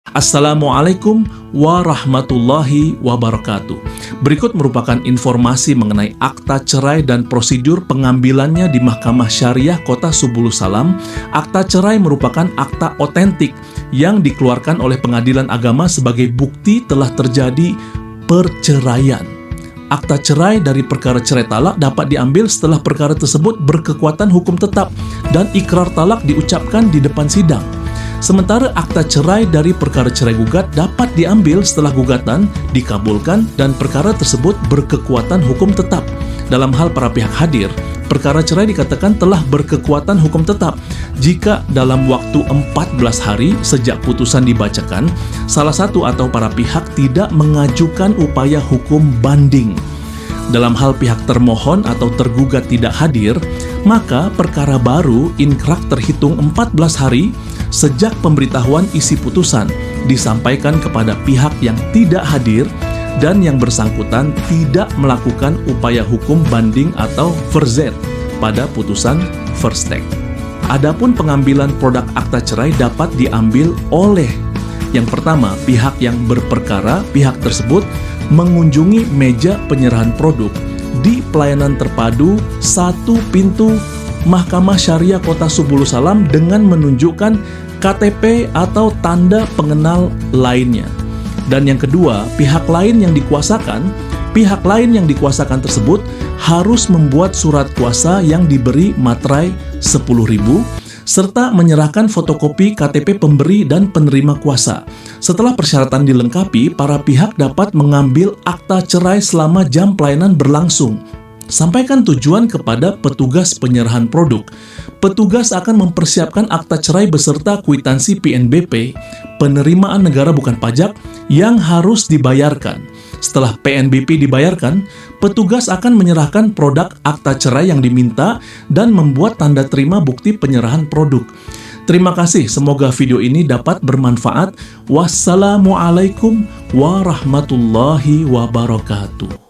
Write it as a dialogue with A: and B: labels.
A: Assalamualaikum warahmatullahi wabarakatuh. Berikut merupakan informasi mengenai akta cerai dan prosedur pengambilannya di Mahkamah Syariah Kota Subulus Salam. Akta cerai merupakan akta otentik yang dikeluarkan oleh Pengadilan Agama sebagai bukti telah terjadi perceraian. Akta cerai dari perkara cerai talak dapat diambil setelah perkara tersebut berkekuatan hukum tetap dan ikrar talak diucapkan di depan sidang. Sementara akta cerai dari perkara cerai gugat dapat diambil setelah gugatan dikabulkan dan perkara tersebut berkekuatan hukum tetap. Dalam hal para pihak hadir, perkara cerai dikatakan telah berkekuatan hukum tetap jika dalam waktu 14 hari sejak putusan dibacakan, salah satu atau para pihak tidak mengajukan upaya hukum banding. Dalam hal pihak termohon atau tergugat tidak hadir, maka perkara baru inkrak terhitung 14 hari sejak pemberitahuan isi putusan disampaikan kepada pihak yang tidak hadir dan yang bersangkutan tidak melakukan upaya hukum banding atau verzet pada putusan first take. Adapun pengambilan produk akta cerai dapat diambil oleh yang pertama, pihak yang berperkara, pihak tersebut mengunjungi meja penyerahan produk di pelayanan terpadu 1 pintu Mahkamah Syariah Kota Subulus Salam dengan menunjukkan KTP atau tanda pengenal lainnya. Dan yang kedua, pihak lain yang dikuasakan tersebut harus membuat surat kuasa yang diberi materai 10.000 serta menyerahkan fotokopi KTP pemberi dan penerima kuasa. Setelah persyaratan dilengkapi, para pihak dapat mengambil akta cerai selama jam pelayanan berlangsung. Sampaikan tujuan kepada petugas penyerahan produk. Petugas akan mempersiapkan akta cerai beserta kwitansi PNBP, penerimaan negara bukan pajak, yang harus dibayarkan. Setelah PNBP dibayarkan, petugas akan menyerahkan produk akta cerai yang diminta dan membuat tanda terima bukti penyerahan produk. Terima kasih, semoga video ini dapat bermanfaat. Wassalamualaikum warahmatullahi wabarakatuh.